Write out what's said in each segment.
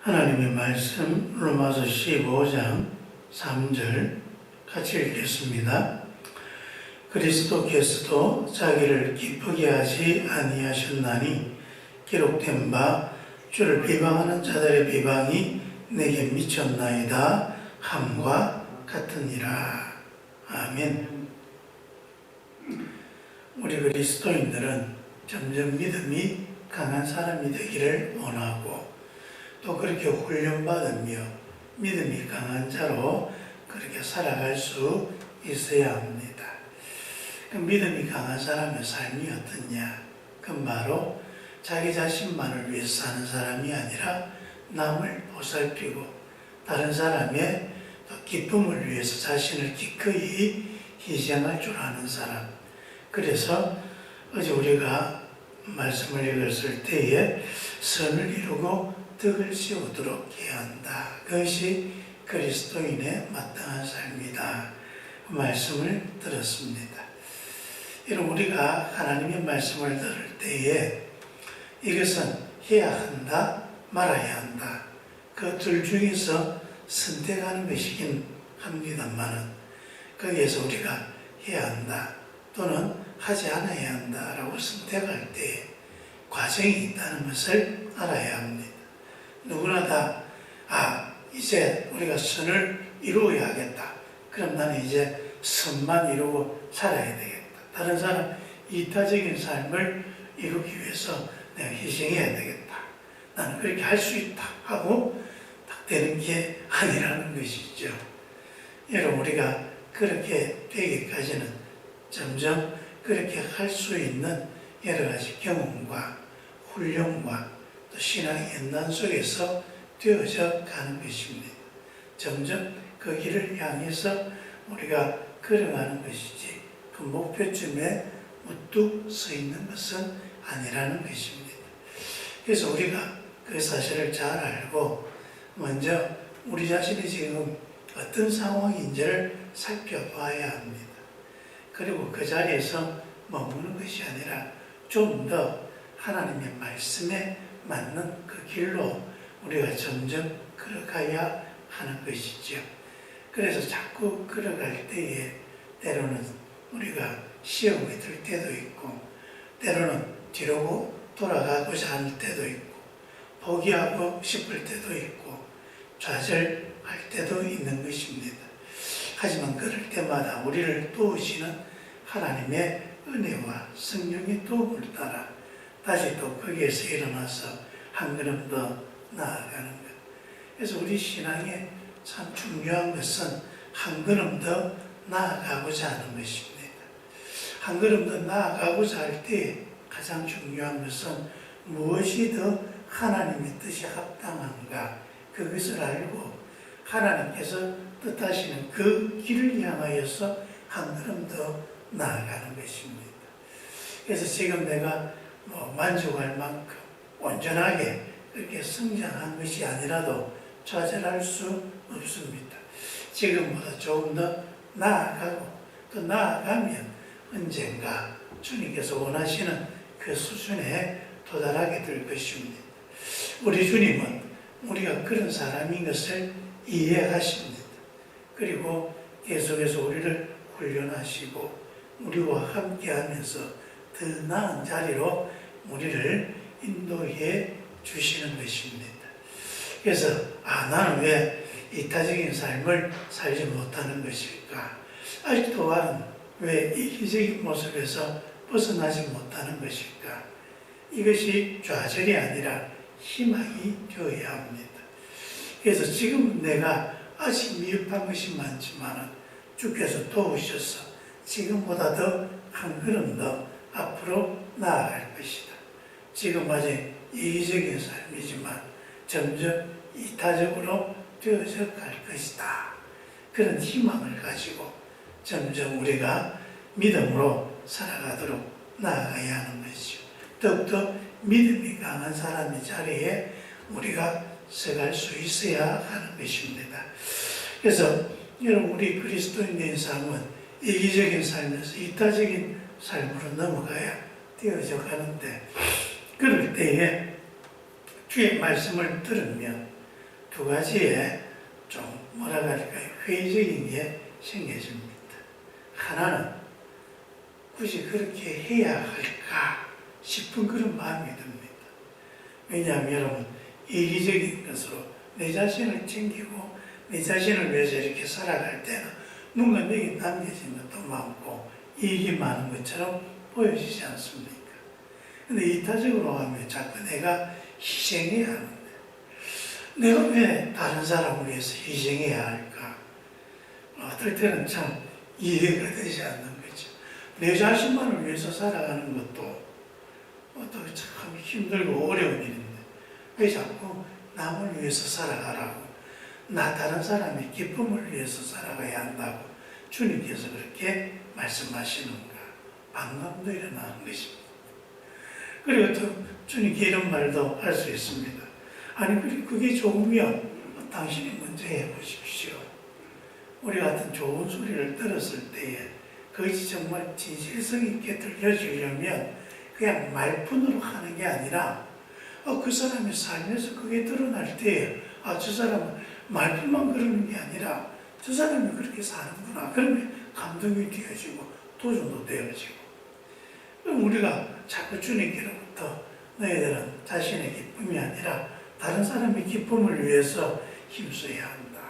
하나님의 말씀 로마서 15장 3절 같이 읽겠습니다. 그리스도께서도 자기를 기쁘게 하지 아니하셨나니 기록된 바 주를 비방하는 자들의 비방이 내게 미쳤나이다 함과 같으니라. 아멘. 우리 그리스도인들은 점점 믿음이 강한 사람이 되기를 원하고 또 그렇게 훈련받으며 믿음이 강한 자로 그렇게 살아갈 수 있어야 합니다. 그 믿음이 강한 사람의 삶이 어떠냐? 그건 바로 자기 자신만을 위해서 사는 사람이 아니라 남을 보살피고 다른 사람의 기쁨을 위해서 자신을 기꺼이 희생할 줄 아는 사람. 그래서 어제 우리가 말씀을 읽었을 때에 선을 이루고 덕을 씌우도록 해야 한다. 그것이 그리스도인의 마땅한 삶이다. 그 말씀을 들었습니다. 여러분, 우리가 하나님의 말씀을 들을 때에 이것은 해야 한다, 말아야 한다. 그 둘 중에서 선택하는 것이긴 합니다만은 거기에서 우리가 해야 한다 또는 하지 않아야 한다라고 선택할 때 과정이 있다는 것을 알아야 합니다. 누구나 다 이제 우리가 선을 이루어야 하겠다. 그럼 나는 이제 선만 이루고 살아야 되겠다. 다른 사람 이타적인 삶을 이루기 위해서 내가 희생해야 되겠다. 나는 그렇게 할 수 있다 하고 딱 되는 게 아니라는 것이죠. 여러분, 우리가 그렇게 되기까지는 점점 그렇게 할 수 있는 여러 가지 경험과 훈련과 또 신앙의 연단 속에서 되어져 가는 것입니다. 점점 그 길을 향해서 우리가 걸어가는 것이지 그 목표점에 우뚝 서 있는 것은 아니라는 것입니다. 그래서 우리가 그 사실을 잘 알고 먼저 우리 자신이 지금 어떤 상황인지를 살펴봐야 합니다. 그리고 그 자리에서 머무는 것이 아니라 좀 더 하나님의 말씀에 맞는 그 길로 우리가 점점 걸어가야 하는 것이죠. 그래서 자꾸 걸어갈 때에 때로는 우리가 시험이 들 때도 있고 때로는 뒤로 돌아가고자 하는 때도 있고 포기하고 싶을 때도 있고 좌절할 때도 있는 것입니다. 하지만 그럴 때마다 우리를 도우시는 하나님의 은혜와 성령의 도움을 따라 다시 또 거기에서 일어나서 한 걸음 더 나아가는 것. 그래서 우리 신앙에 참 중요한 것은 한 걸음 더 나아가고자 하는 것입니다. 한 걸음 더 나아가고자 할 때 가장 중요한 것은 무엇이 더 하나님의 뜻이 합당한가 그것을 알고 하나님께서 뜻하시는 그 길을 향하여서 한 걸음 더 나아가는 것입니다. 그래서 지금 내가 만족할 만큼 온전하게 그렇게 성장한 것이 아니라도 좌절할 수 없습니다. 지금보다 조금 더 나아가고 또 나아가면 언젠가 주님께서 원하시는 그 수준에 도달하게 될 것입니다. 우리 주님은 우리가 그런 사람인 것을 이해하십니다. 그리고 계속해서 우리를 훈련하시고 우리와 함께하면서 더 나은 자리로 우리를 인도해 주시는 것입니다. 그래서 나는 왜 이타적인 삶을 살지 못하는 것일까? 아직도 나는 왜 이기적인 모습에서 벗어나지 못하는 것일까? 이것이 좌절이 아니라 희망이 되어야 합니다. 그래서 지금 내가 아직 미흡한 것이 많지만 주께서 도우셔서 지금보다 더 한 걸음 더 앞으로 나아갈 것이다. 지금 아직 이기적인 삶이지만 점점 이타적으로 되어져 갈 것이다. 그런 희망을 가지고 점점 우리가 믿음으로 살아가도록 나아가야 하는 것이죠. 더욱더 믿음이 강한 사람의 자리에 우리가 서갈 수 있어야 하는 것입니다. 그래서 여러분, 우리 그리스도인의 삶은 이기적인 삶에서 이타적인 삶으로 넘어가야 되어져 가는데 그럴 때에 주의 말씀을 들으면 두 가지의 좀 뭐라 그럴까요? 회의적인 게 생겨집니다. 하나는 굳이 그렇게 해야 할까 싶은 그런 마음이 듭니다. 왜냐하면 여러분, 이기적인 것으로 내 자신을 챙기고 내 자신을 위해서 이렇게 살아갈 때는 뭔가 내게 남겨진 것도 많고 이익이 많은 것처럼 보여지지 않습니까? 근데 이타적으로 하면 자꾸 내가 희생해야 하는데, 내가 왜 다른 사람을 위해서 희생해야 할까? 어떨 때는 참 이해가 되지 않는 거죠. 내 자신만을 위해서 살아가는 것도 어떻게 참 힘들고 어려운 일인데, 왜 자꾸 남을 위해서 살아가라고, 나 다른 사람의 기쁨을 위해서 살아가야 한다고 주님께서 그렇게 말씀하시는가? 반감도 일어나는 것입니다. 그리고 또 주님께 이런 말도 할 수 있습니다. 아니, 그게 좋으면 당신이 먼저 해보십시오. 우리 같은 좋은 소리를 들었을 때에 그것이 정말 진실성 있게 들려지려면 그냥 말뿐으로 하는 게 아니라 그 사람의 삶에서 그게 드러날 때에 저 사람은 말뿐만 그러는 게 아니라 저 사람이 그렇게 사는구나. 그러면 감동이 되어지고 도전도 되어지고, 그럼 우리가 자꾸 주님께로부터 너희들은 자신의 기쁨이 아니라 다른 사람의 기쁨을 위해서 힘써야 한다.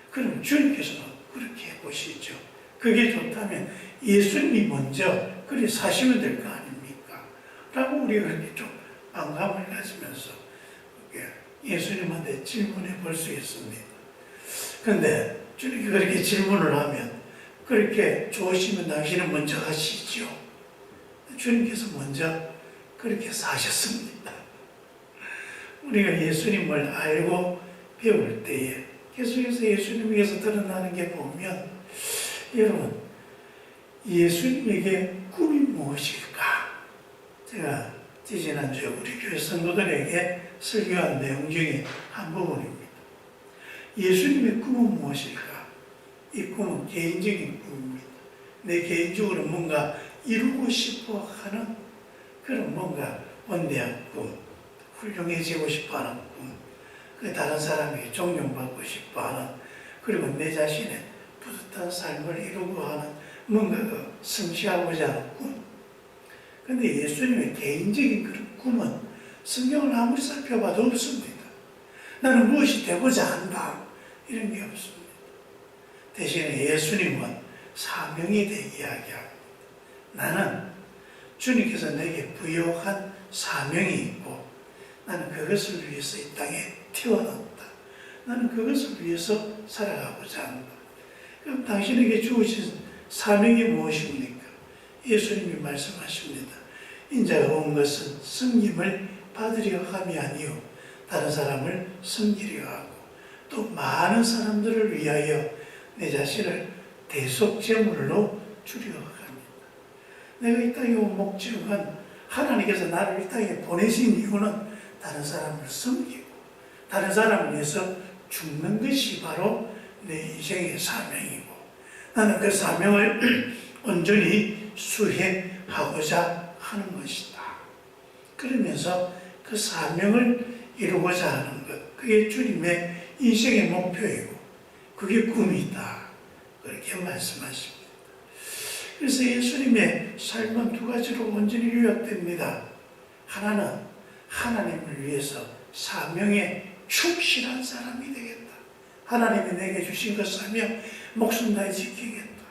그럼 주님께서는 그렇게 해보시죠. 그게 좋다면 예수님이 먼저 그렇게 사시면 될 거 아닙니까? 라고 우리가 그렇게 좀 반감을 가지면서 예수님한테 질문해 볼 수 있습니다. 그런데 주님이 그렇게 질문을 하면 그렇게 좋으시면 당신은 먼저 하시죠. 주님께서 먼저 그렇게 사셨습니다. 우리가 예수님을 알고 배울 때에 계속해서 예수님에게서 드러나는 게 보면, 여러분, 예수님에게 꿈이 무엇일까? 제가 지지난주에 우리 교회 성도들에게 설교한 내용 중에 한 부분입니다. 예수님의 꿈은 무엇일까? 이 꿈은 개인적인 꿈입니다. 내 개인적으로 뭔가 이루고 싶어 하는 그런 뭔가 원대한 꿈, 훌륭해지고 싶어 하는 꿈, 다른 사람에게 존경받고 싶어 하는, 그리고 내 자신의 뿌듯한 삶을 이루고 하는 뭔가 성취하고자 하는 꿈. 그런데 예수님의 개인적인 그런 꿈은 성경을 아무리 살펴봐도 없습니다. 나는 무엇이 되고자 한다, 이런 게 없습니다. 대신에 예수님은 사명에 대해 이야기합니다. 나는 주님께서 내게 부여한 사명이 있고 나는 그것을 위해서 이 땅에 태어났다. 나는 그것을 위해서 살아가고자 한다. 그럼 당신에게 주어진 사명이 무엇입니까? 예수님이 말씀하십니다. 인자가 온 것은 섬김을 받으려 함이 아니요 다른 사람을 섬기려 하고 또 많은 사람들을 위하여 내 자신을 대속제물로 주려 합니다. 내가 이 땅에 온 목적은, 하나님께서 나를 이 땅에 보내신 이유는 다른 사람을 섬기고 다른 사람을 위해서 죽는 것이 바로 내 인생의 사명이고, 나는 그 사명을 온전히 수행하고자 하는 것이다. 그러면서 그 사명을 이루고자 하는 것, 그게 주님의 인생의 목표이고 그게 꿈이다. 그렇게 말씀하십니다. 그래서 예수님의 삶은 두 가지로 온전히 요약됩니다. 하나는 하나님을 위해서 사명에 충실한 사람이 되겠다. 하나님이 내게 주신 그 사명 목숨 다해 지키겠다.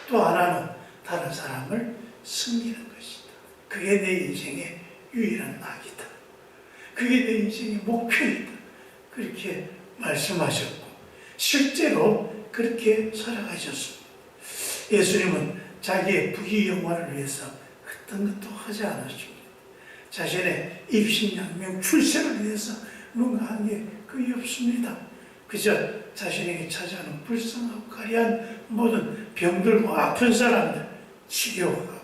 또 하나는 다른 사람을 섬기는 것이다. 그게 내 인생의 유일한 낙이다. 그게 내 인생의 목표이다. 그렇게 말씀하셨고 실제로 그렇게 살아가셨습니다. 예수님은 자기의 부귀영화를 위해서 어떤 것도 하지 않았습니다. 자신의 입신양명 출세를 위해서 뭔가 한 게 거의 없습니다. 그저 자신에게 찾아오는 불쌍하고 가리한 모든 병들고 아픈 사람들 치료하고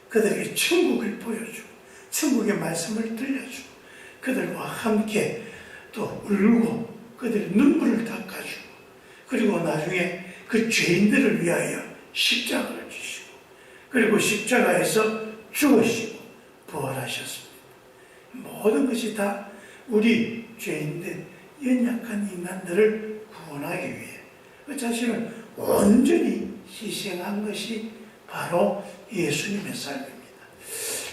그들에게 천국을 보여주고 천국의 말씀을 들려주고 그들과 함께 또 울고 그들의 눈물을 닦아주고 그리고 나중에 그 죄인들을 위하여 십자가를 주시고 그리고 십자가에서 죽으시고 부활하셨습니다. 모든 것이 다 우리 죄인된 연약한 인간들을 구원하기 위해 그 자신을 온전히 희생한 것이 바로 예수님의 삶입니다.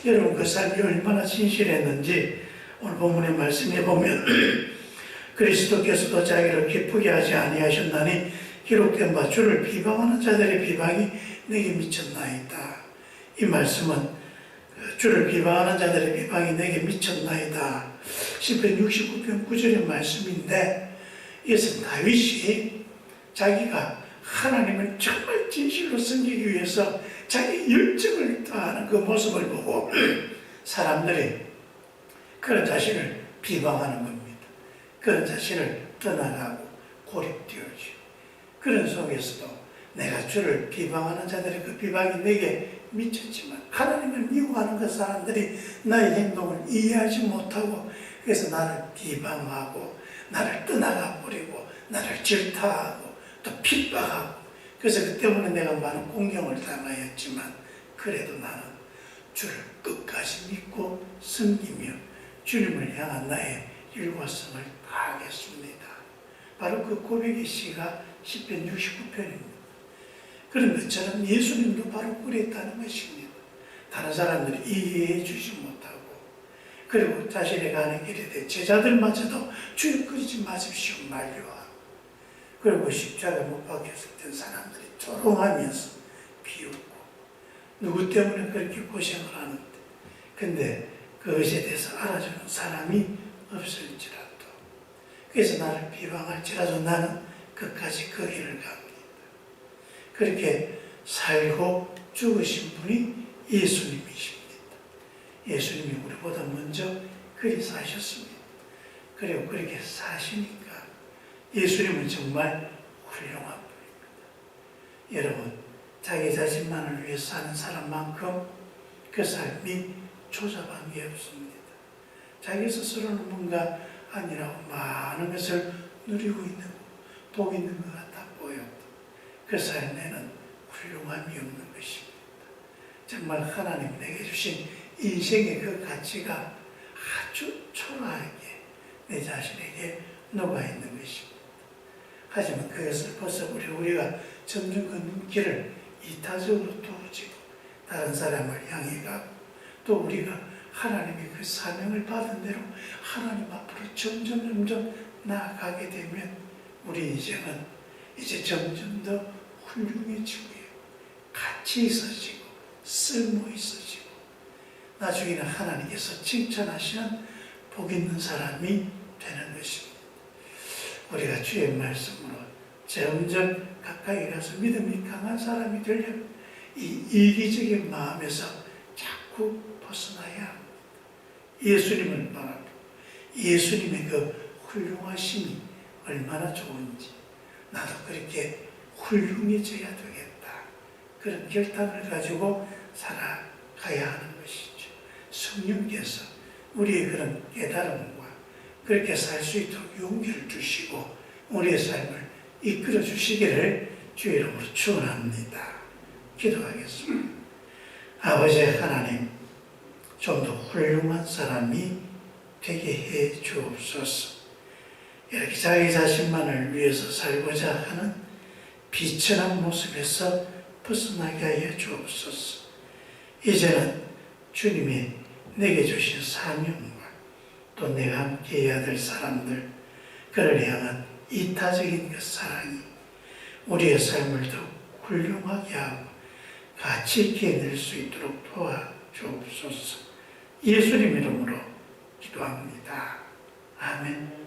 여러분, 그 삶이 얼마나 진실했는지 오늘 본문의 말씀에 보면 그리스도께서도 자기를 기쁘게 하지 아니하셨나니 기록된 바 주를 비방하는 자들의 비방이 내게 미쳤나이다. 이 말씀은 주를 비방하는 자들의 비방이 내게 미쳤나이다. 시편 69편 9절의 말씀인데, 이것은 다윗이 자기가 하나님을 정말 진실로 섬기기 위해서 자기 열정을 다하는 그 모습을 보고 사람들이 그런 자신을 비방하는 겁니다. 그런 자신을 떠나가고 고립되어지고, 그런 속에서도 내가 주를 비방하는 자들의 그 비방이 내게 미쳤지만 하나님을 미워하는 그 사람들이 나의 행동을 이해하지 못하고 그래서 나를 비방하고 나를 떠나가 버리고 나를 질타하고 또 핍박하고, 그래서 그 때문에 내가 많은 공경을 당하였지만 그래도 나는 주를 끝까지 믿고 섬기며 주님을 향한 나의 일과성을 다하겠습니다. 바로 그 고백의 시가 시편 69편입니다. 그런 것처럼 예수님도 바로 그랬다는 것입니다. 다른 사람들이 이해해 주지 못하고, 그리고 자신의 가는 길에 대해 제자들마저도 주를 끓이지 마십시오 말려하고, 그리고 십자가 못 박혔을 때 사람들이 조롱하면서 비웃고, 누구 때문에 그렇게 고생을 하는데, 근데 그것에 대해서 알아주는 사람이 없을지라도, 그래서 나를 비방할지라도 나는 끝까지 그 길을 갑니다. 그렇게 살고 죽으신 분이 예수님이십니다. 예수님이 우리보다 먼저 그리 사셨습니다. 그리고 그렇게 사시니까 예수님은 정말 훌륭한 분입니다. 여러분, 자기 자신만을 위해 사는 사람만큼 그 삶이 조잡한 게 없습니다. 자기 스스로는 뭔가 아니라고 많은 것을 누리고 있는, 복 있는 것 같아 보여도 그 삶에는 훌륭함이 없는 것입니다. 정말 하나님 내게 주신 인생의 그 가치가 아주 초라하게 내 자신에게 녹아있는 것입니다. 하지만 그것을 벗어버리고 우리가 점점 그 눈길을 이타적으로 두어지고 다른 사람을 향해 가고, 또 우리가 하나님의 그 사명을 받은 대로 하나님 앞으로 점점 나아가게 되면 우리 인생은 이제 점점 더 훌륭해지고요, 가치 있어지고 쓸모 있어지고, 나중에는 하나님께서 칭찬하시는 복 있는 사람이 되는 것입니다. 우리가 주의 말씀으로 점점 가까이 가서 믿음이 강한 사람이 되려면 이 이기적인 마음에서 자꾸 벗어나야 합니다. 예수님을 바라보고 예수님의 그 훌륭하심이 얼마나 좋은지, 나도 그렇게 훌륭해져야 되겠다, 그런 결단을 가지고 살아가야 하는 것이죠. 성령께서 우리의 그런 깨달음과 그렇게 살 수 있도록 용기를 주시고 우리의 삶을 이끌어 주시기를 주의 이름으로 축원합니다. 기도하겠습니다. 아버지 하나님, 좀 더 훌륭한 사람이 되게 해 주옵소서. 이렇게 자기 자신만을 위해서 살고자 하는 비천한 모습에서 벗어나게 하여 주옵소서. 이제는 주님이 내게 주신 사명과 또 내가 함께 해야 될 사람들, 그를 향한 이타적인 그 사랑이 우리의 삶을 더 훌륭하게 하고 가치 있게 낼 수 있도록 도와주옵소서. 예수님 이름으로 기도합니다. 아멘.